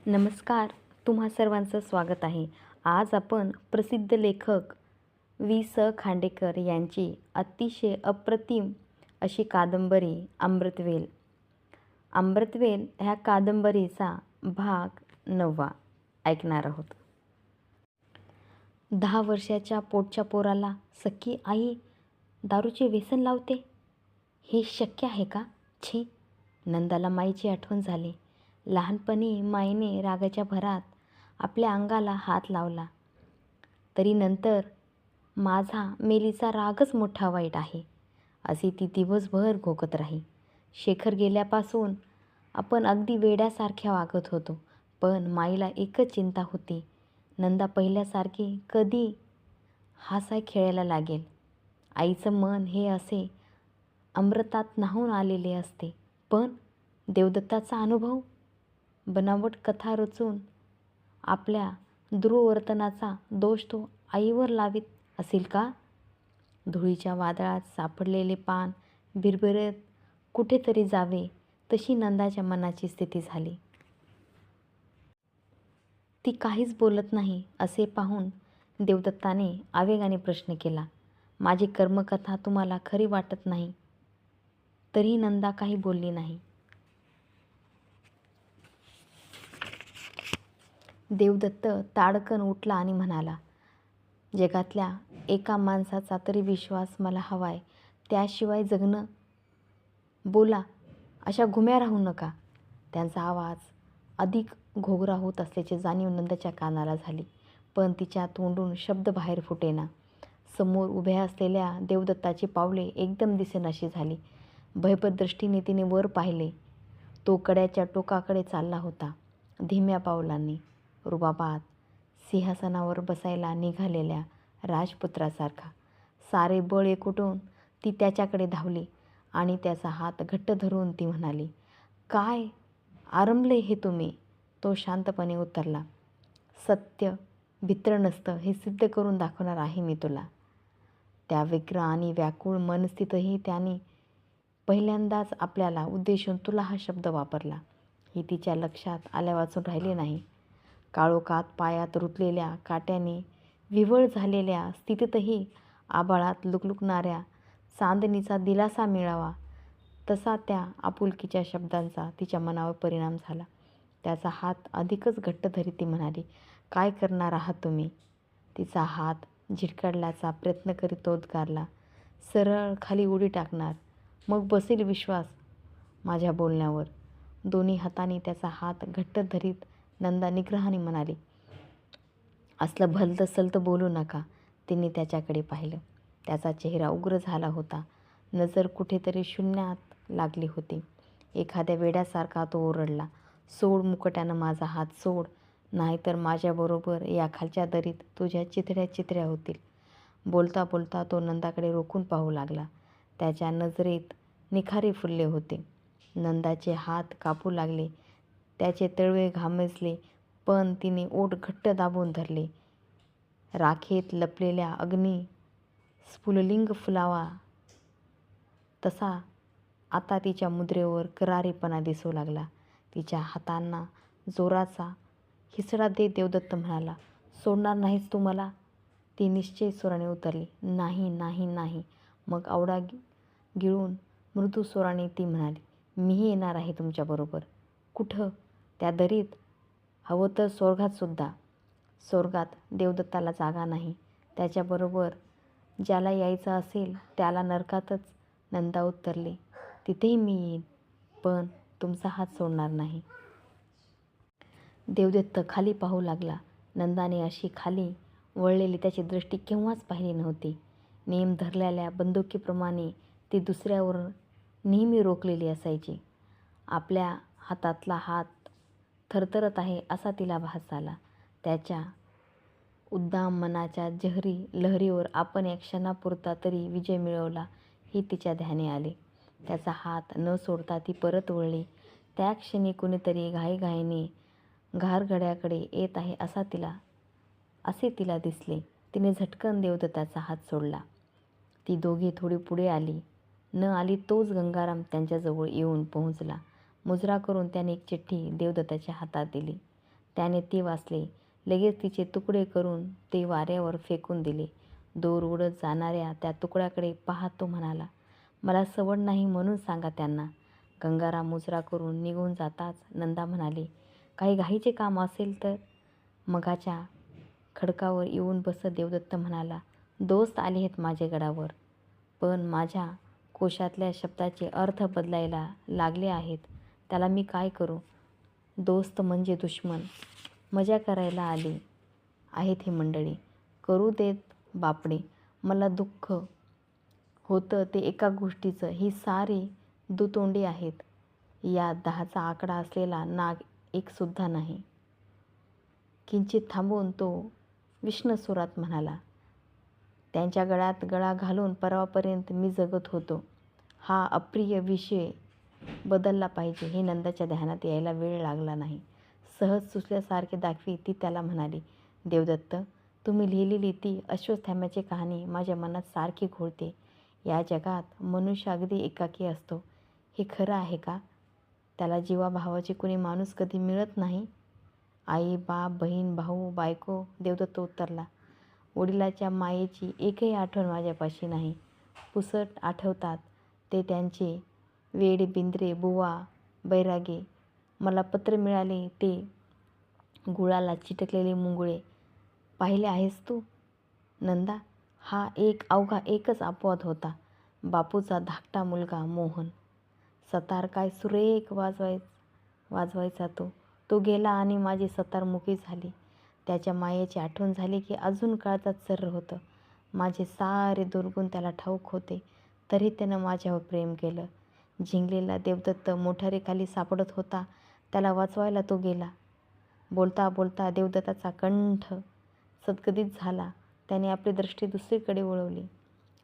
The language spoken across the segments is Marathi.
नमस्कार. तुम्हा सर्वांचं स्वागत आहे. आज आपण प्रसिद्ध लेखक वि. स. खांडेकर यांची अतिशय अप्रतिम अशी कादंबरी अमृतवेल ह्या कादंबरीचा भाग 9 ऐकणार आहोत. 10 वर्षाच्या पोटच्या पोराला सख्खी आई दारूचे व्यसन लावते, हे शक्य आहे का? छी! नंदाला माईची आठवण झाली. लहानपणी माईने रागाच्या भरात आपल्या अंगाला हात लावला, तरी नंतर माझा मेलीचा रागच मोठा वाईट आहे, अशी ती दिवसभर घोकत राही. शेखर गेल्यापासून आपण अगदी वेड्यासारख्या वागत होतो, पण माईला एकच चिंता होती, नंदा पहिल्यासारखी कधी हसाय खेळायला लागेल. आईचं मन हे असे अमृतात न्हाऊन आलेले असते, पण देवदत्ताचा अनुभव बनावट कथा रचून आपल्या दुर्वर्तनाचा दोष तो आईवर लावीत असेल का? धुळीच्या वादळात सापडलेले पान बिरबिरत कुठेतरी जावे, तशी नंदाच्या मनाची स्थिती झाली. ती काहीच बोलत नाही असे पाहून देवदत्ताने आवेगाने प्रश्न केला, माझी कर्मकथा तुम्हाला खरी वाटत नाही? तरीही नंदा काही बोलली नाही. देवदत्त ताडकन उठला आणि म्हणाला, जगातल्या एका माणसाचा तरी विश्वास मला हवाय, त्याशिवाय जगणं. बोला, अशा घुम्या राहू नका. त्यांचा आवाज अधिक घोगरा होत असल्याची जाणीव नंदाच्या कानाला झाली, पण तिच्या तोंडून शब्द बाहेर फुटेना. समोर उभ्या असलेल्या देवदत्ताची पावले एकदम दिसेनाशी झाली. भयपद दृष्टीने तिने वर पाहिले. तो कड्याच्या टोकाकडे चालला होता, धीम्या पावलांनी, रुबाबात सिंहासनावर बसायला निघालेल्या राजपुत्रासारखा. सारे बळ एकवटून ती त्याच्याकडे धावली आणि त्याचा हात घट्ट धरून ती म्हणाली, काय आरंभले हे तुम्ही? तो शांतपणे उत्तरला, सत्य भित्र नसतं हे सिद्ध करून दाखवणार आहे मी तुला. त्या व्यग्र आणि व्याकुळ मनस्थितीतही त्याने पहिल्यांदाच आपल्याला उद्देशून तुला हा शब्द वापरला. ही तिच्या लक्षात आल्यावाचून राहिले नाही. काळोखात पायात रुतलेल्या काट्याने विव्हळ झालेल्या स्थितीतही आभाळात लुकलुकणाऱ्या चांदणीचा दिलासा मिळावा, तसा त्या आपुलकीच्या शब्दांचा तिच्या मनावर परिणाम झाला. त्याचा हात अधिकच घट्ट धरीत ती म्हणाली, काय करणार आहात तुम्ही? तिचा हात झिडकाडल्याचा प्रयत्न करीत तो उद्गारला, सरळ खाली उडी टाकणार, मग बसेल विश्वास माझ्या बोलण्यावर. दोन्ही हातांनी त्याचा हात घट्ट धरीत नंदा निग्रहाने म्हणाली, असलं भलतं सलतं बोलू नका. तिने त्याच्याकडे पाहिलं. त्याचा चेहरा उग्र झाला होता. नजर कुठेतरी शून्यात लागली होती. एखाद्या वेड्यासारखा तो ओरडला, सोड मुकट्यानं माझा हात सोड, नाहीतर माझ्याबरोबर या खालच्या दरीत तुझ्या चिथड्या चिथड्या होतील. बोलता बोलता तो नंदाकडे रोखून पाहू लागला. त्याच्या नजरेत निखारे फुलले होते. नंदाचे हात कापू लागले. त्याचे तळवे घामजले, पण तिने ओठ घट्ट दाबून धरले. राखेत लपलेल्या अग्नी स्फुल्लिंग फुलावा तसा आता तिच्या मुद्रेवर करारीपणा दिसू लागला. तिच्या हातांना जोराचा हिसडा देत देवदत्त म्हणाला, सोडणार नाहीस तू मला? ती निश्चय स्वराने उतरली, नाही नाही नाही. मग आवडा गिळून मृदू स्वराने ती म्हणाली, मीही येणार आहे तुमच्याबरोबर. कुठं? त्या दरीत? हवं तर स्वर्गात सुद्धा. स्वर्गात देवदत्ताला जागा नाही. त्याच्याबरोबर ज्याला यायचं असेल त्याला नरकातच. नंदा उत्तरली, तिथेही मी येईन, पण तुमचा हात सोडणार नाही. देवदत्त खाली पाहू लागला. नंदाने अशी खाली वळलेली त्याची दृष्टी केव्हाच पाहिली नव्हती. नेम धरलेल्या बंदुकीप्रमाणे ती दुसऱ्यावर नेहमी रोखलेली असायची. आपल्या हातातला हात थरथरत आहे असा तिला भास झाला. त्याच्या उद्दाम मनाच्या जहरी लहरीवर आपण या क्षणापुरता तरी विजय मिळवला हे तिच्या ध्यानी आले. त्याचा हात न सोडता ती परत वळली. त्या क्षणी कुणीतरी घाईघाईने घारघड्याकडे येत आहे असे तिला दिसले. तिने झटकन देवदत्ताचा हात सोडला. ती दोघी थोडी पुढे आली. न आली तोच गंगाराम त्यांच्याजवळ येऊन पोहोचला. मुजरा करून त्याने एक चिठ्ठी देवदत्ताच्या हातात दिली. त्याने ती वाचली. लगेच तिचे तुकडे करून ते वाऱ्यावर फेकून दिले. दूर उडत जाणाऱ्या त्या तुकड्याकडे पाहत तो म्हणाला, मला सवड नाही म्हणून सांगा त्यांना. गंगाराम मुजरा करून निघून जाताच नंदा म्हणाली, काही घाईचे काम असेल तर? मगाच्या खडकावर येऊन बसत देवदत्त म्हणाला, दोस्त आले आहेत माझे गडावर, पण माझ्या कोशातल्या शब्दाचे अर्थ बदलायला लागले आहेत. त्याला मी काय करू? दोस्त म्हणजे दुश्मन. मजा करायला आली आहेत ही मंडळी. करू देत बापडे. मला दुःख होतं ते एका गोष्टीचं, ही सारी दुतोंडी आहेत. यात 10चा आकडा असलेला नाग एकसुद्धा नाही. किंचित थांबून तो विष्णू सुरात म्हणाला, त्यांच्या गळ्यात गळा घालून परवापर्यंत मी जगत होतो. हा अप्रिय विषय बदलला पाहिजे हे नंदाच्या ध्यानात यायला वेळ लागला नाही. सहज सुचल्यासारखे दाखवी ती त्याला म्हणाली, देवदत्त, तुम्ही लिहिलेली ती अश्वत्थाम्याची कहाणी माझ्या मनात सारखी घोळते. या जगात मनुष्य अगदी एकाकी असतो, हे खरं आहे का? त्याला जीवाभावाचे कुणी माणूस कधी मिळत नाही? आई, बाप, बहीण, भाऊ, बायको. देवदत्त उत्तरला, वडिलाच्या मायेची एकही आठवण माझ्यापाशी नाही. पुसट आठवतात ते त्यांचे वेड बिंद्रे, बुवा, बैरागे. मला पत्र मिळाले ते गुळाला चिटकलेले मुंगळे. पाहिले आहेस तू नंदा? हा अवघा एकच अपवाद होता, बापूचा धाकटा मुलगा मोहन. सतार काय सुरेख वाजवायचा तो. तो गेला आणि माझी सतार मुकी झाली. त्याच्या मायेची आठवण झाली की अजून काळजात सर्र होतं. माझे सारे दुर्गुण त्याला ठाऊक होते, तरी त्यानं माझ्यावर प्रेम केलं. झिंगलेला देवदत्त मोठारीखाली सापडत होता, त्याला वाचवायला तो गेला. बोलता बोलता देवदत्ताचा कंठ सद्गदित झाला. त्याने आपली दृष्टी दुसरीकडे वळवली.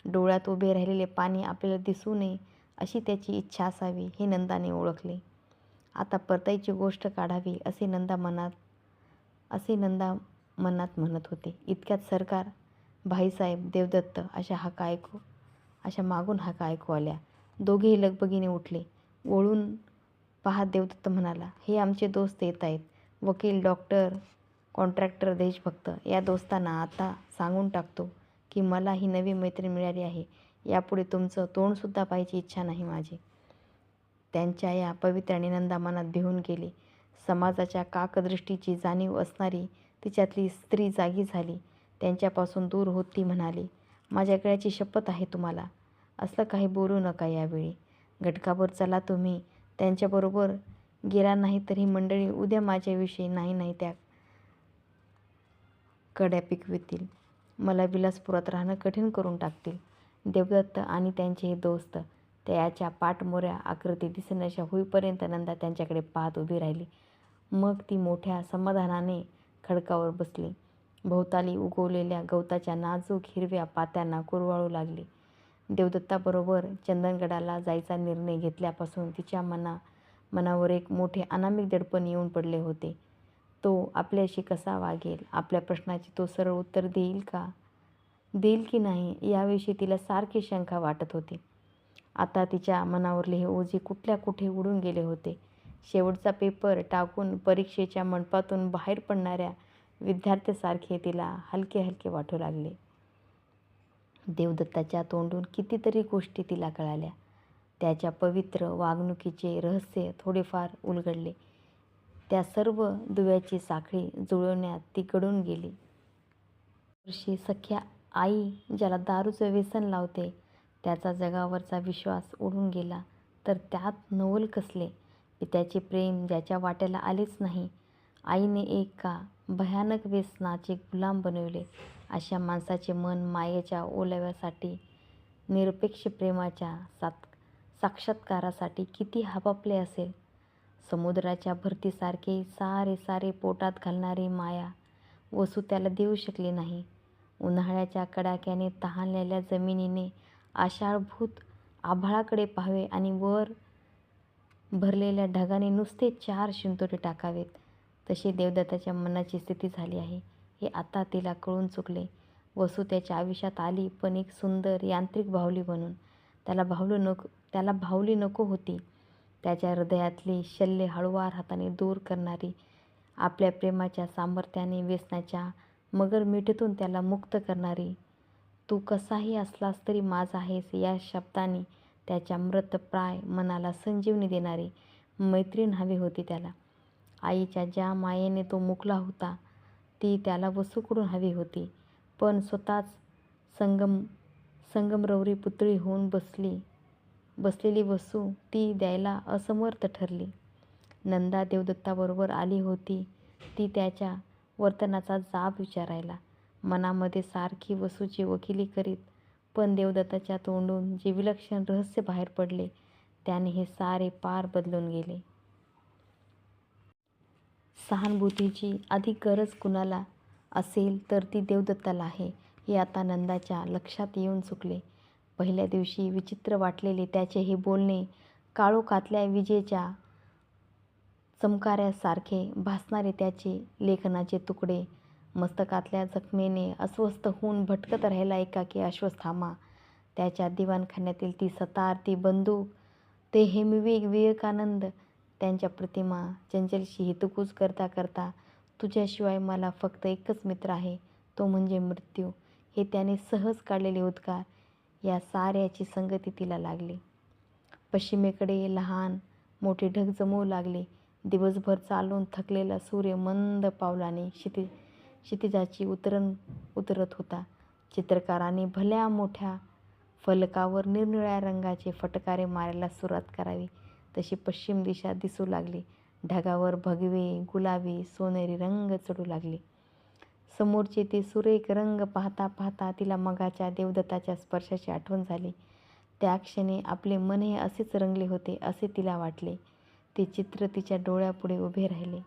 डोळ्यात उभे राहिलेले पाणी आपल्याला दिसू नये अशी त्याची इच्छा असावी हे नंदाने ओळखले. आता परतायची गोष्ट काढावी असे नंदा मनात म्हणत होते. इतक्यात सरकार, भाईसाहेब, देवदत्त अशा मागून हाका ऐकू आल्या. दोघेही लगबगीने उठले. वळून पाहत देवदत्त म्हणाला, हे आमचे दोस्त येत आहेत. वकील, डॉक्टर, कॉन्ट्रॅक्टर देशभक्त. या दोस्तांना आता सांगून टाकतो की मला ही नवी मैत्रीण मिळाली आहे. यापुढे तुमचं तोंडसुद्धा पाहायची इच्छा नाही माझी. त्यांच्या या पवित्र्याने नंदा मनात भिवून गेली. समाजाच्या काकदृष्टीची जाणीव असणारी तिच्यातली स्त्री जागी झाली. त्यांच्यापासून दूर होत ती म्हणाली, माझ्या गळ्याची शपथ आहे तुम्हाला, असलं काही बोलू नका यावेळी. घटकाभर चला तुम्ही. त्यांच्याबरोबर गेला नाही तर ही मंडळी उद्या माझ्याविषयी नाही त्या कड्या पिकवितील. मला विलासपुरात राहणं कठीण करून टाकतील. देवदत्त आणि त्यांचे हे दोस्त त्याच्या पाठमोऱ्या आकृती दिसेनाशा होईपर्यंत नंदा त्यांच्याकडे पाहत उभी राहिली. मग ती मोठ्या समाधानाने खडकावर बसली. भोवताली उगवलेल्या गवताच्या नाजूक हिरव्या पात्यांना कुरवाळू लागली. देवदत्ताबरोबर चंदनगडाला जायचा निर्णय घेतल्यापासून तिच्या मनावर एक मोठे अनामिक दडपण येऊन पडले होते. तो आपल्याशी कसा वागेल? आपल्या प्रश्नाचे तो सरळ उत्तर देईल की नाही याविषयी तिला सारखी शंका वाटत होती. आता तिच्या मनावरले हे ओझे कुठल्या कुठे उडून गेले होते. शेवटचा पेपर टाकून परीक्षेच्या मंडपातून बाहेर पडणाऱ्या विद्यार्थ्यासारखे तिला हलके हलके वाटू लागले. देवदत्ताच्या तोंडून कितीतरी गोष्टी तिला कळाल्या. त्याच्या पवित्र वागणुकीचे रहस्य थोडेफार उलगडले. त्या सर्व दुव्याची साखळी जुळवण्यात ती गढून गेली. वर्षी सख्या आई ज्याला दारूचं व्यसन लावते त्याचा जगावरचा विश्वास उडून गेला तर त्यात नवल कसले? पित्याचे प्रेम ज्याच्या वाट्याला आलेच नाही, आईने एका भयानक व्यसनाचे गुलाम बनविले. अशा माणसाचे मन मायेच्या ओलाव्यासाठी, निरपेक्ष प्रेमाच्या साक्षात्कारासाठी किती हबपले असेल. समुद्राच्या भरतीसारखे सारे पोटात घालणारी माया वसू त्याला देऊ शकली नाही. उन्हाळ्याच्या कडाक्याने तहानलेल्या जमिनीने आषाढभूत आभाळाकडे पाहावे आणि वर भरलेल्या ढगाने नुसते 4 शिंतोडे टाकावेत, तशी देवदत्ताच्या मनाची स्थिती झाली आहे हे आता तिला कळून चुकले. वसू त्याच्या आयुष्यात आली, पण एक सुंदर यांत्रिक बाहुली बनून. त्याला बाहुली नको होती. त्याच्या हृदयातली शल्ये हळुवार हाताने दूर करणारी आपल्या प्रेमाच्या सामर्थ्याने व्यसनाच्या मगर मिठीतून त्याला मुक्त करणारी. तू कसाही असलास तरी माझा आहेस या शब्दांनी त्याच्या मृतप्राय मनाला संजीवनी देणारी मैत्रीण हवी होती त्याला. आईच्या ज्या मायेने तो मुकला होता ती त्याला वसूकडून हवी होती, पण स्वतःच संगमरवरी पुतळी होऊन बसलेली वसू ती द्यायला असमर्थ ठरली. नंदा देवदत्ताबरोबर आली होती ती त्याच्या वर्तनाचा जाब विचारायला. मनामध्ये सारखी वसूची वकिली करीत, पण देवदत्ताच्या तोंडून जे विलक्षण रहस्य बाहेर पडले त्याने हे सारे पार बदलून गेले. सहानुभूतीची अधिक गरज कुणाला असेल तर ती देवदत्ताला आहे हे आता नंदाच्या लक्षात येऊन चुकले. पहिल्या दिवशी विचित्र वाटलेले त्याचे हे बोलणे, काळोखातल्या विजेच्या चमकाऱ्यासारखे भासणारे त्याचे लेखनाचे तुकडे, मस्तकातल्या जखमेने अस्वस्थ होऊन भटकत राहिला एकाकी अश्वत्थामा, त्याच्या दिवाणखान्यातील ती सतार, ती बंदूक, ते हेमवेग विवेकानंद, त्यांच्या प्रतिमा चंचलशी हितगुज करता करता, तुझ्याशिवाय मला फक्त एकच मित्र आहे, तो म्हणजे मृत्यू, हे त्याने सहज काढलेले उद्गार, या साऱ्याची संगती तिला लागली. पश्चिमेकडे लहान मोठे ढग जमवू लागले. दिवसभर चालून थकलेला सूर्य मंद पावलाने क्षितिजाची उतरत होता. चित्रकाराने भल्या मोठ्या फलकावर निरनिळ्या रंगाचे फटकारे मारायला सुरुवात करावी तशी पश्चिम दिशा दिसू लागली. ढगावर भगवे, गुलाबी, सोनेरी रंग चढू लागले. समोरचे ते सुरेख रंग पाहता पाहता तिला मगाच्या देवदत्ताच्या स्पर्शाची आठवण झाली. त्या क्षणी आपले मनही असेच रंगले होते असे तिला वाटले. ते चित्र तिच्या डोळ्यापुढे उभे राहिले.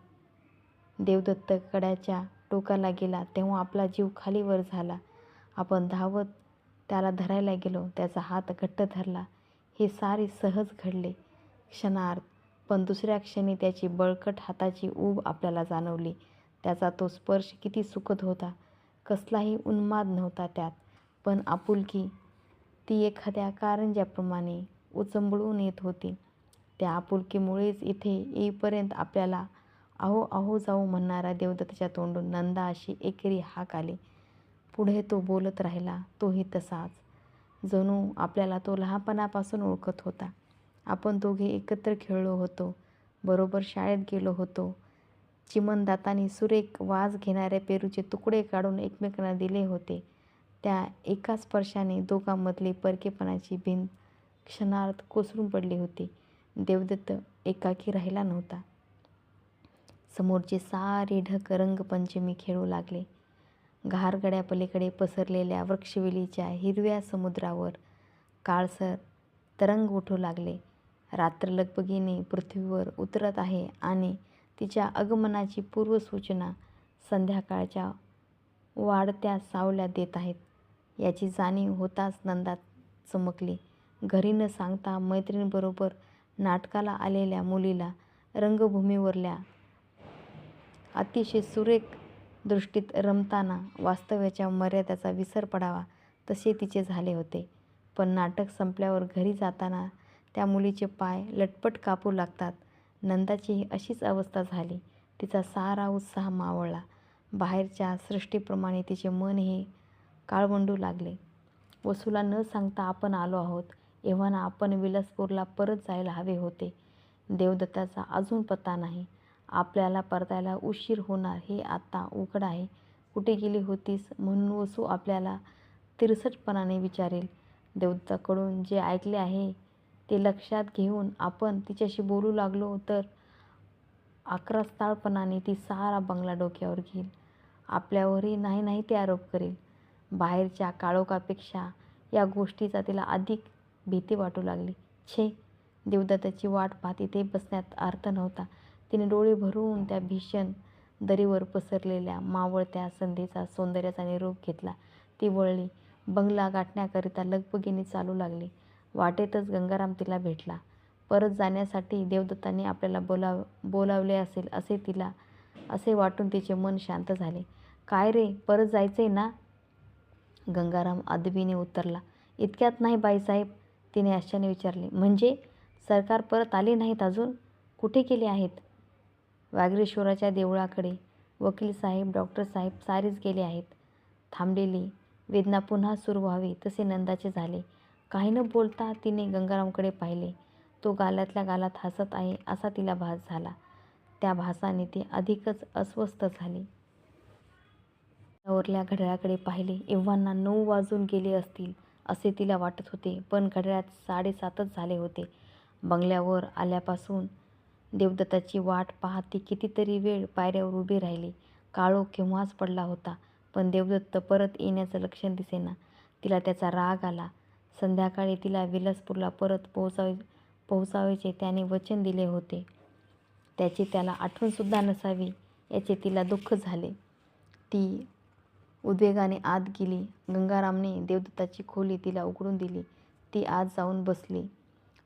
देवदत्त कड्याच्या टोकाला गेला तेव्हा आपला जीव खालीवर झाला. आपण धावत त्याला धरायला गेलो, त्याचा हात घट्ट धरला. हे सारे सहज घडले क्षणार्ध, पण दुसऱ्या क्षणी त्याची बळकट हाताची ऊब आपल्याला जाणवली. त्याचा तो स्पर्श किती सुखद होता. कसलाही उन्माद नव्हता त्यात, पण आपुलकी, ती एखाद्या कारंज्याप्रमाणे उचंबळून येत होती. त्या आपुलकीमुळेच इथे येईपर्यंत आपल्याला अहो अहो जाऊ म्हणणारा देवदत्ताच्या तोंडून नंदा अशी एकेरी हाक आली. पुढे तो बोलत राहिला, तोही तसाच, जणू आपल्याला तो लहानपणापासून ओळखत होता. आपण दोघे एकत्र खेळलो होतो, बरोबर शाळेत गेलो होतो, चिमणदातांनी सुरेख वास घेणाऱ्या पेरूचे तुकडे काढून एकमेकांना दिले होते. त्या एका स्पर्शाने दोघांमधली परकेपणाची भिंत क्षणार्ध कोसळून पडली होती. देवदत्त एकाकी राहिला नव्हता. समोरचे सारे ढग रंगपंचमी खेळू लागले. घारगड्यापलीकडे पसरलेल्या वृक्षवेलीच्या हिरव्या समुद्रावर काळसर तरंग उठू लागले. रात्र लगबगीने पृथ्वीवर उतरत आहे आणि तिच्या आगमनाची पूर्वसूचना संध्याकाळच्या वाढत्या सावल्या देत आहेत याची जाणीव होताच नंदा चमकली. घरी न सांगता मैत्रिणीबरोबर नाटकाला आलेल्या मुलीला रंगभूमीवरल्या अतिशय सुरेख दृष्टीत रमताना वास्तव्याच्या मर्यादांचा विसर पडावा तसे तिचे झाले होते. पण नाटक संपल्यावर घरी जाताना त्या मुलीचे पाय लटपट कापू लागतात. नंदाचीही अशीच अवस्था झाली. तिचा सारा उत्साह मावळला. बाहेरच्या सृष्टीप्रमाणे तिचे मनही काळवंडू लागले. वसूला न सांगता आपण आलो आहोत. एव्हाना आपण विलासपूरला परत जायला हवे होते. देवदत्ताचा अजून पत्ता नाही. आपल्याला परतायला उशीर होणार हे आता उघड आहे. कुठे गेली होतीस म्हणून वसू आपल्याला तिरसटपणाने विचारेल. देवदत्ताकडून जे ऐकले आहे ते लक्षात घेऊन आपण तिच्याशी बोलू लागलो तर आक्रस्ताळपणाने ती सारा बंगला डोक्यावर घेईल. आपल्यावरही नाही नाही ते आरोप करेल. बाहेरच्या काळोखापेक्षा या गोष्टीचा तिला अधिक भीती वाटू लागली. छे, देवदत्ताची वाट पाहत इथे बसण्यात अर्थ नव्हता. तिने डोळे भरून त्या भीषण दरीवर पसरलेल्या मावळत्या संध्येचा सौंदर्याचा निरोप घेतला. ती वळली. बंगला गाठण्याकरिता लगबगीने चालू लागली. वाटेतच गंगाराम तिला भेटला. परत जाण्यासाठी देवदत्ताने आपल्याला बोलावले असेल असे वाटून तिचे मन शांत झाले. काय रे, परत जायचंय ना? गंगाराम अदबीने उत्तरला. इतक्यात नाही बाईसाहेब, तिने आश्चर्याने विचारले. म्हणजे सरकार परत आले नाहीत अजून? कुठे गेले आहेत? वागरेश्वराच्या देवळाकडे वकील साहेब, डॉक्टर साहेब सारेच गेले आहेत. थांबलेली वेदना पुन्हा सुरू व्हावी तसे नंदाचे झाले. काही न बोलता तिने गंगारामकडे पाहिले. तो गालातल्या गालात हसत आहे असा तिला भास झाला. त्या भासाने ती अधिकच अस्वस्थ झाली. वरल्या घड्याळाकडे पाहिले. एव्हाना 9 वाजून गेले असतील असे तिला वाटत होते, पण घड्याळात 7:30च झाले होते. बंगल्यावर आल्यापासून देवदत्ताची वाट पाहत ती कितीतरी वेळ पायऱ्यावर उभी राहिली. काळोख केव्हाच पडला होता, पण देवदत्त परत येण्याचं लक्षण दिसेना. तिला त्याचा राग आला. संध्याकाळी तिला विलासपूरला परत पोहोचावयाचे त्याने वचन दिले होते. त्याची त्याला आठवणसुद्धा नसावी याचे तिला दुःख झाले. ती उद्वेगाने आत गेली. गंगारामने देवदत्ताची खोली तिला उघडून दिली. ती आत जाऊन बसली.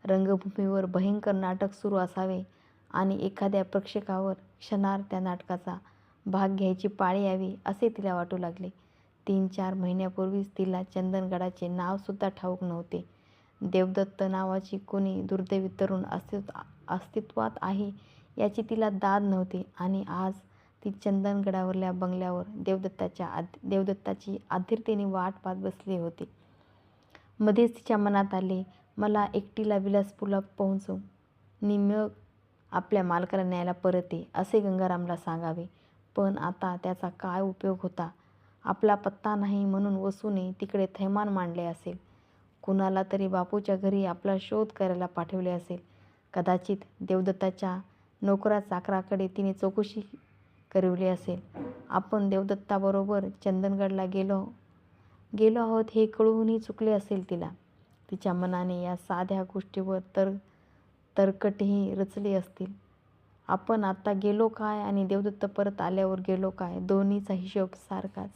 रंगभूमीवर भयंकर नाटक सुरू असावे आणि एखाद्या प्रेक्षकावर क्षणार्ध त्या नाटकाचा भाग घ्यायची पाळी यावी असे तिला वाटू लागले. 3-4 महिन्यापूर्वीच तिला चंदनगडाचे नावसुद्धा ठाऊक नव्हते. देवदत्त नावाची कोणी दुर्दैवी तरुण अस्तित्वात आहे याची तिला दाद नव्हती आणि आज ती चंदनगडावरल्या बंगल्यावर देवदत्ताची आधिरतेने वाट पाहत बसली होती. मध्येच तिच्या मनात आले, मला एकटीला विलासपूरला पोहोचव नि मग आपल्या मालकाला न्यायला परत ये असे गंगारामला सांगावे. पण आता त्याचा काय उपयोग होता? आपला पत्ता नाही म्हणून वसूने तिकडे थैमान मांडले असेल. कुणाला तरी बापूच्या घरी आपला शोध करायला पाठवले असेल. कदाचित देवदत्ताच्या नोकरा-चाकराकडे तिने चौकशी करविली असेल. आपण देवदत्ताबरोबर चंदनगडला गेलो आहोत हे कळूनही चुकले असेल तिला. तिच्या मनाने या साध्या गोष्टीवर तरकटेही रचले असतील. आपण आता गेलो काय आणि देवदत्त परत आल्यावर गेलो काय, दोन्हीचा हिशोब सारखाच.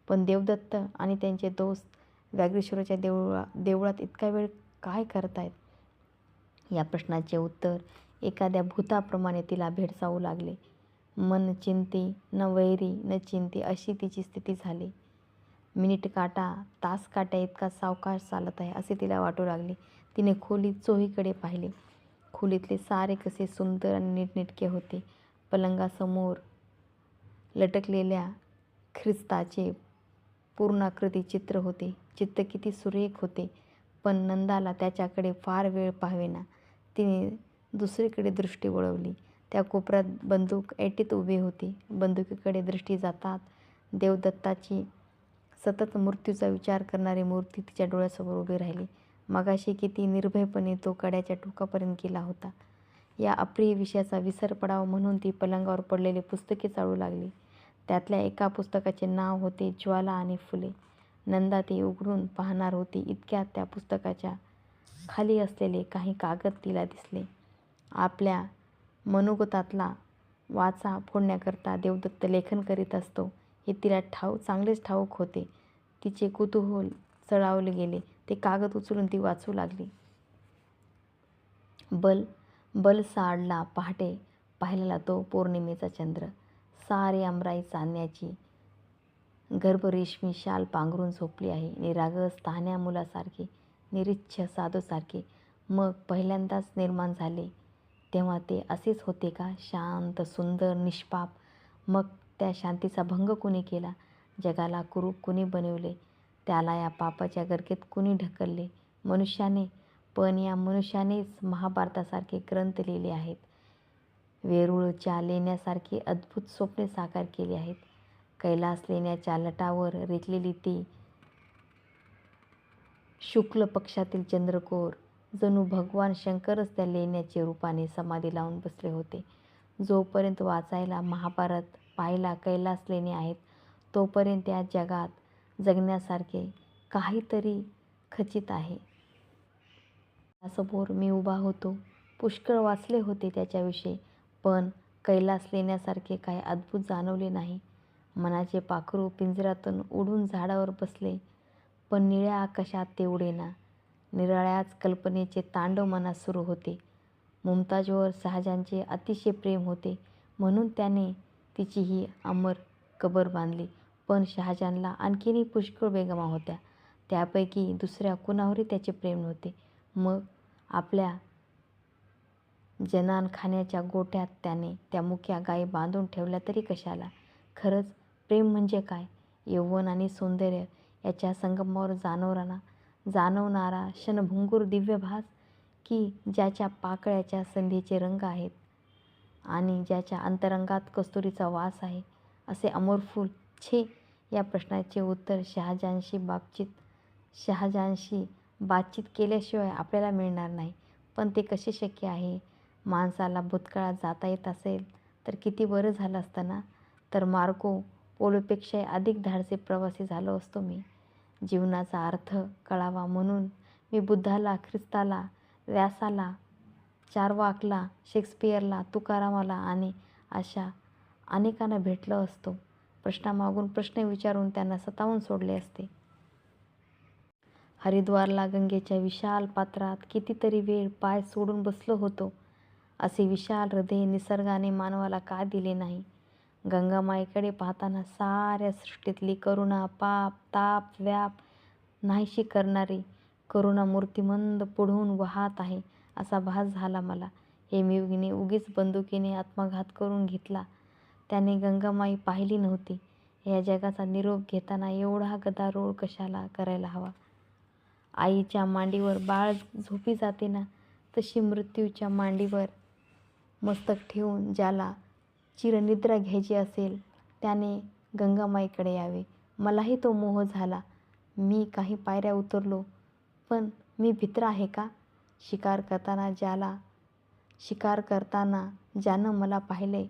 पण देवदत्त आणि त्यांचे दोस्त वागरेश्वराच्या देवळात इतका वेळ काय करतायत? या प्रश्नाचे उत्तर एखाद्या भूताप्रमाणे तिला भेडसावू लागले. मन चिंती न वैरी न चिंती अशी तिची स्थिती झाली. मिनिट काटा तास काट्या इतका सावकाश चालत आहे असे तिला वाटू लागले. तिने खोलीत चोहीकडे पाहिले. खोलीतले सारे कसे सुंदर आणि नीटनेटके होते. पलंगासमोर लटकलेल्या ख्रिस्ताचे पूर्णाकृती चित्र होते. चित्र किती सुरेख होते, पण नंदाला त्याच्याकडे फार वेळ पाहावेना. तिने दुसरीकडे दृष्टी वळवली. त्या कोपऱ्यात बंदूक ऐटीत उभी होती. बंदुकीकडे दृष्टी जातात देवदत्ताची सतत मृत्यूचा विचार करणारी मूर्ती तिच्या डोळ्यासमोर उभी राहिली. मगाशी किती निर्भयपणे तो कड्याच्या टोकापर्यंत गेला होता. या अप्रिय विषयाचा विसर पडावा म्हणून ती पलंगावर पडलेली पुस्तके चाळू लागली. त्यातल्या एका पुस्तकाचे नाव होते ज्वाला आणि फुले. नंदा ते उघडून पाहणार होती इतक्यात त्या पुस्तकाच्या खाली असलेले काही कागद तिला दिसले. आपल्या मनोगतातला वाचा फोडण्याकरता देवदत्त लेखन करीत असतो हे तिला चांगलेच ठाऊक होते. तिचे कुतूहल चळावले गेले. ते कागद उचलून ती वाचू लागली. बलसाडला पहाटे पाहिलेला तो पौर्णिमेचा चंद्र. सारी अंबराई चांदण्याची गर्भ रेशमी शाल पांघरून झोपली आहे. निरागस तहान्या मुलासारखे, निरीच्छ साधूसारखे. मग पहिल्यांदाच निर्माण झाले तेव्हा ते असेच होते का? शांत, सुंदर, निष्पाप. मग त्या शांतीचा भंग कुणी केला? जगाला कुरूप कुणी बनविले? त्याला या पापाच्या गर्केत कुणी ढकलले? मनुष्याने. पण या मनुष्यानेच महाभारतासारखे ग्रंथ लिहिले आहेत. वेरूळच्या लेण्यासारखी अद्भुत स्वप्ने साकार केली आहेत. कैलास लेण्याच्या लटावर रेखलेली ती शुक्ल पक्षातील चंद्रकोर जणू भगवान शंकरच त्या लेण्याचे रूपाने समाधी लावून बसले होते. जोपर्यंत वाचायला महाभारत, पाहायला कैलास लेणे आहेत तोपर्यंत या जगात जगण्यासारखे काहीतरी खचित आहे. त्यासमोर मी उभा होतो. पुष्कळ वाचले होते त्याच्याविषयी, पण कैलास लेण्यासारखे काही अद्भुत जाणवले नाही. मनाचे पाखरू पिंजऱ्यातून उडून झाडावर बसले, पण निळ्या आकाशात ते उडेना. निराळ्याच कल्पनेचे तांडव मनात सुरू होते. मुमताजवर शहाजहानचे अतिशय प्रेम होते म्हणून त्याने तिची ही अमर कबर बांधली. पण शहाजहानला आणखीनही पुष्कळ बेगमा होत्या. त्यापैकी दुसऱ्या कुणावरही त्याचे प्रेम नव्हते. मग आपल्या जनानखान्याच्या गोठ्यात त्याने त्या मुक्या गायी बांधून ठेवल्या तरी कशाला? खरंच प्रेम म्हणजे काय? यौवन आणि सौंदर्य याच्या संगमावर जाणवणारा क्षणभंगूर दिव्य भास, की ज्याच्या पाकळ्याच्या संधीचे रंग आहेत आणि ज्याच्या अंतरंगात कस्तुरीचा वास आहे, असे अमोर फूल? छे! या प्रश्नाचे उत्तर शहाजहानशी बातचीत केल्याशिवाय आपल्याला मिळणार नाही. पण ते कसे शक्य आहे? माणसाला भूतकाळात जाता येत असेल तर किती बरं झालं असतं ना. तर मार्को पोलोपेक्षाही अधिक धाडसी प्रवासी झालो असतो मी. जीवनाचा अर्थ कळावा म्हणून मी बुद्धाला, ख्रिस्ताला, व्यासाला, चार्वाकला, शेक्सपियरला, तुकारामाला आणि अशा अनेकांना भेटलो असतो. प्रश्नामागून प्रश्न विचारून त्यांना सतावून सोडले असते. हरिद्वारला गंगेच्या विशाल पात्रात कितीतरी वेळ पाय सोडून बसलो होतो. असे विशाल हृदय निसर्गाने मानवाला का दिले नाही? गंगामाईकडे पाहताना साऱ्या सृष्टीतली करुणा, पाप, ताप, व्याप नाहीशी करणारी करुणामूर्ती मंद पुढून वाहत आहे असा भास झाला मला. हेमयुगीने उगीच बंदुकीने आत्मघात करून घेतला. त्याने गंगामाई पाहिली नव्हती. या जगाचा निरोप घेताना एवढा गदारोळ कशाला करायला हवा? आईच्या मांडीवर बाळ झोपी जाते ना, तशी मृत्यूच्या मांडीवर मस्तक ठेवून ज्याला चिरनिद्रा घ्यायची असेल त्याने गंगामाईकडे यावे. मलाही तो मोह झाला. मी काही पायऱ्या उतरलो, पण मी भित्र आहे का? शिकार करताना ज्यानं मला पाहिले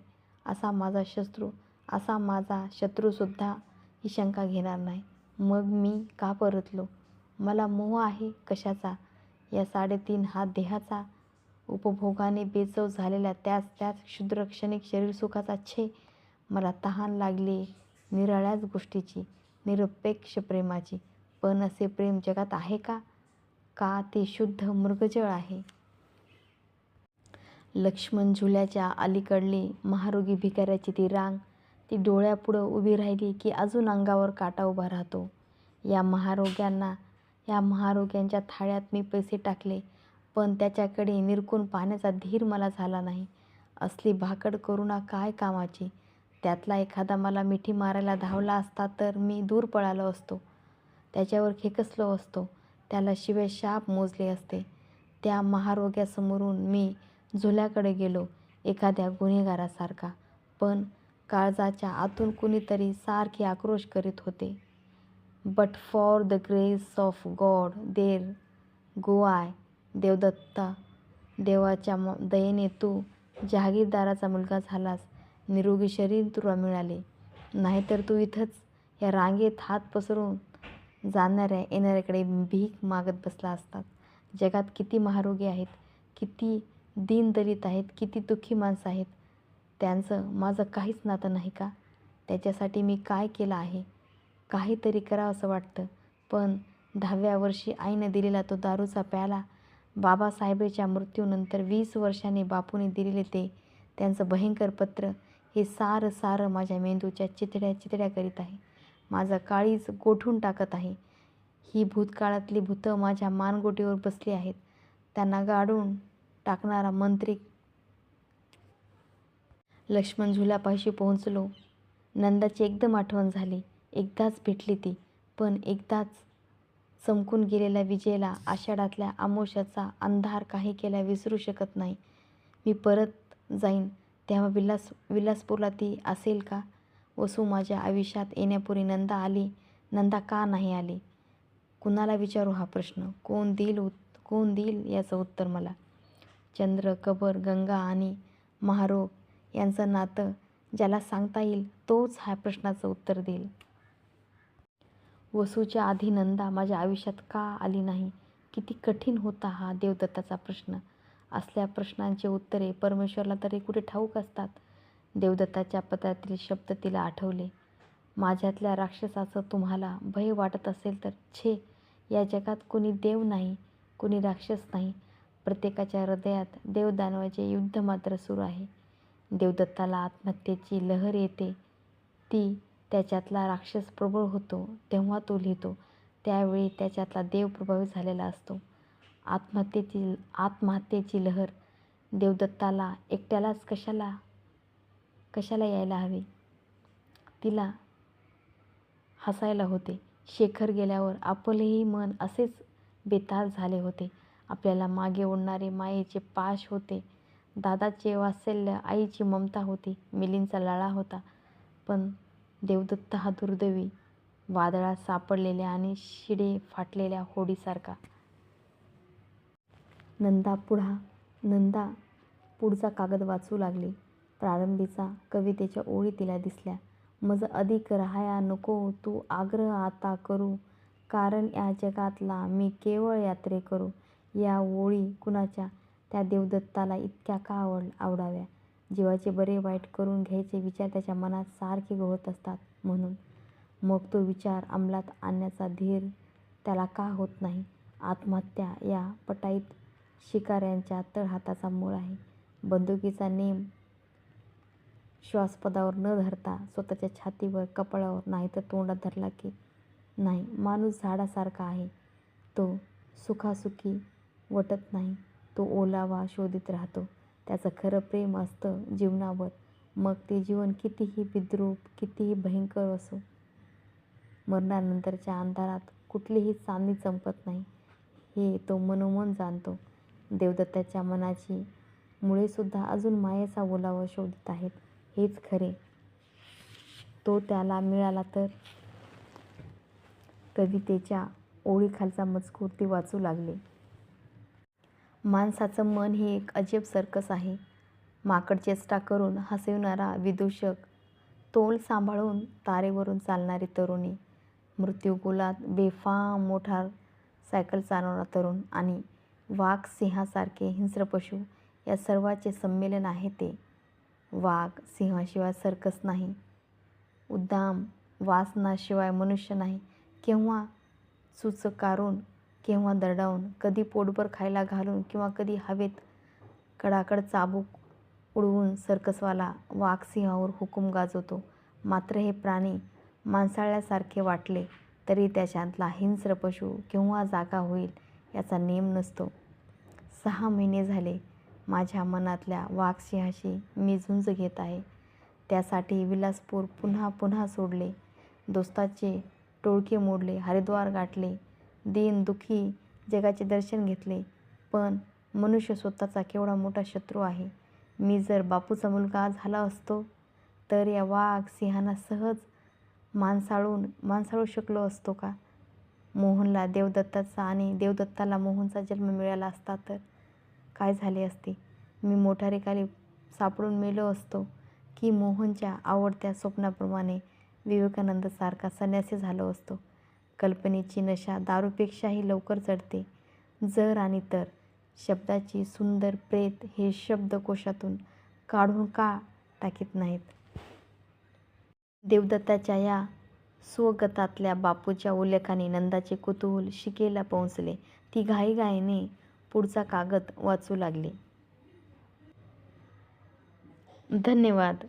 असा माझा शत्रूसुद्धा ही शंका घेणार नाही. मग मी का परतलो? मला मोह आहे कशाचा? या 3.5 हात देहाचा, उपभोगाने बेचव झालेल्या त्याच क्षुद्र क्षणिक शरीरसुखाचा. छे! मला तहान लागली निराळ्याच गोष्टीची, निरपेक्ष प्रेमाची. पण असे प्रेम जगात आहे का? का ते शुद्ध मृगजळ आहे? लक्ष्मण झुल्याच्या अलीकडली महारोगी भिकाऱ्याची ती रांग, ती डोळ्यापुढं उभी राहिली की अजून अंगावर काटा उभा राहतो. या महारोग्यांच्या थाळ्यात मी पैसे टाकले, पण त्याच्याकडे निरखून पाहण्याचा धीर मला झाला नाही. असली भाकड करुणा काय कामाची? त्यातला एखादा मला मिठी मारायला धावला असता तर मी दूर पळालो असतो, त्याच्यावर खेकसलो असतो, त्याला शिवाय शाप मोजले असते. त्या महारोग्यासमोरून मी झुल्याकडे गेलो एखाद्या गुन्हेगारासारखा. पण काळजाच्या आतून कुणीतरी सारखे आक्रोश करीत होते, but for the grace of God there go I. Devdatta, देवाच्या दयेने तू जहागीरदाराचा मुलगा झालास. निरोगी शरीर तुला मिळाले. नाहीतर तू इथंच या रांगेत हात पसरून जाणाऱ्या येणाऱ्याकडे भीक मागत बसला असतात. जगात किती महारोगी आहेत, किती दीनदलित आहेत, किती दुःखी माणसं आहेत. त्यांचं माझं काहीच नातं नाही का? त्याच्यासाठी मी काय केलं आहे? काहीतरी करावंसं वाटतं. पण 10व्या वर्षी आईनं दिलेला तो दारूचा प्याला, बाबासाहेबाच्या मृत्यूनंतर 20 वर्षांनी बापूने दिलेले ते त्यांचं भयंकर पत्र, हे सारं माझ्या मेंदूच्या चितड्या करीत आहे. माझं काळीज गोठून टाकत आहे. ही भूतकाळातली भूतं माझ्या मानगोटीवर बसली आहेत. त्यांना गाडून टाकणारा मंत्रिक. लक्ष्मण झुल्यापाशी पोहोचलो. नंदाची एकदम आठवण झाली. एकदाच भेटली ती, पण एकदाच चमकून गेलेल्या विजेला आषाढातल्या अमावास्येचा अंधार काही केल्या विसरू शकत नाही. मी परत जाईन तेव्हा विलासपूरला ती असेल का? वसू माझ्या आयुष्यात येण्यापूर्वी नंदा आली. नंदा का नाही आली? कुणाला विचारू हा प्रश्न? कोण देईल याचं उत्तर मला? चंद्र, कबर, गंगा आणि महारोग यांचं नातं ज्याला सांगता येईल तोच ह्या प्रश्नाचं उत्तर देईल. वसूच्या आधी नंदा माझ्या आयुष्यात का आली नाही? किती कठीण होता हा देवदत्ताचा प्रश्न. असल्या प्रश्नांची उत्तरे परमेश्वराला तरी कुठे ठाऊक असतात. देवदत्ताच्या पत्रातील शब्द तिला आठवले. माझ्यातल्या राक्षसाचं तुम्हाला भय वाटत असेल तर छे! या जगात कुणी देव नाही, कुणी राक्षस नाही. प्रत्येकाच्या हृदयात देवदानवाचे युद्ध मात्र सुरू आहे. देवदत्ताला आत्महत्येची लहर येते, ती त्याच्यातला राक्षस प्रबळ होतो तेव्हा तो लिहितो. त्यावेळी त्याच्यातला देव प्रभावित झालेला असतो. आत्महत्येची लहर देवदत्ताला एकट्यालाच कशाला यायला हवे. तिला हसायला होते. शेखर गेल्यावर आपलेही मन असेच बेताल झाले होते. आपल्याला मागे ओढणारे मायेचे पाश होते. दादाचे वात्सल्य, आईची ममता होती, मिलींचा लळा होता. पण देवदत्त हा दुर्दैवी, वादळात सापडलेल्या आणि शिडे फाटलेल्या होडीसारखा. नंदा पुढचा कागद वाचू लागली. प्रारंभीचा कवितेच्या ओळी तिला दिसल्या. मज अधिक रहाया नको तू आग्रह आता करू, कारण या जगातला मी केवळ यात्रेकरू. या ओळी कुणाच्या? त्या देवदत्ताला इतक्या का आवडाव्या? जीवाचे बरे वाईट करून घ्यायचे विचार त्याच्या मनात सारखे घोळत असतात म्हणून. मग तो विचार अंमलात आणण्याचा धीर त्याला का होत नाही? आत्महत्या या पटाईत शिकाऱ्यांच्या तळहाताचा मूळ आहे. बंदुकीचा नेम श्वासपदावर न धरता स्वतःच्या छातीवर, कपाळावर नाहीतर तोंडात धरला की नाही. माणूस झाडासारखा आहे. तो सुखासुखी वटत नाही. तो ओलावा शोधीत राहतो. त्याचं खरं प्रेम असतं जीवनावर. मग ते जीवन कितीही विद्रूप, कितीही भयंकर असो. मरणानंतरच्या अंधारात कुठलीही चांदणी चमकत नाही, हे तो मनोमन जाणतो. देवदत्ताच्या मनाची मुळेसुद्धा अजून मायेचा ओलावा शोधत आहेत, हेच खरे. तो त्याला मिळाला तर. कवितेच्या ओळीखालचा मजकूर ती वाचू लागली. माणसाचं मन ही एक अजब सर्कस आहे. माकड चेष्टा करून हसविणारा विदूषक, तोल सांभाळून तारेवरून चालणारी तरुणी, मृत्युकुलात बेफाम मोटार सायकल चालवणारा तरुण आणि वाघ सिंहासारखे हिंस्र पशु, या सर्वांचे संमेलन आहे ते. वाघ सिंहाशिवाय सर्कस नाही. उद्दाम वासनाशिवाय मनुष्य नाही. केव्हा चुचकारून, केव्हा दरडावून, कधी पोटभर खायला घालून, किंवा कधी हवेत कडाकड चाबूक उडवून सर्कसवाला वाघ सिंहावर हुकूम गाजवतो. मात्र हे प्राणी माणसाळल्यासारखे वाटले तरी त्याच्यातला हिंस्र पशु केव्हा जागा होईल याचा नेम नसतो. 6 महिने झाले माझ्या मनातल्या वाघसिंहाशी मी झुंज घेत आहे. त्यासाठी विलासपूर पुन्हा पुन्हा सोडले, दोस्ताचे टोळके मोडले, हरिद्वार गाठले, दीन दुःखी जगाचे दर्शन घेतले. पण मनुष्य स्वतःचा केवढा मोठा शत्रू आहे. मी जर बापूचा मुलगा झाला असतो तर या वाघ सिंहांना सहज माणसाळू शकलो असतो का? मोहनला देवदत्ताचा आणि देवदत्ताला मोहनचा जन्म मिळाला असता तर काय झाले असते? मी मोटारीखाली सापडून मेलो असतो की मोहनच्या आवडत्या स्वप्नाप्रमाणे विवेकानंदसारखा संन्यासी झालो असतो? कल्पनेची नशा दारूपेक्षाही लवकर चढते. जर आणि तर शब्दाची सुंदर प्रेत हे शब्दकोशातून काढून का टाकीत नाहीत? देवदत्ताच्या या स्वगतातल्या बापूच्या उल्लेखाने नंदाचे कुतूहल शिकेला पोहोचले. ती घाईघाईने पुढचा कागद वाचू लागली. धन्यवाद.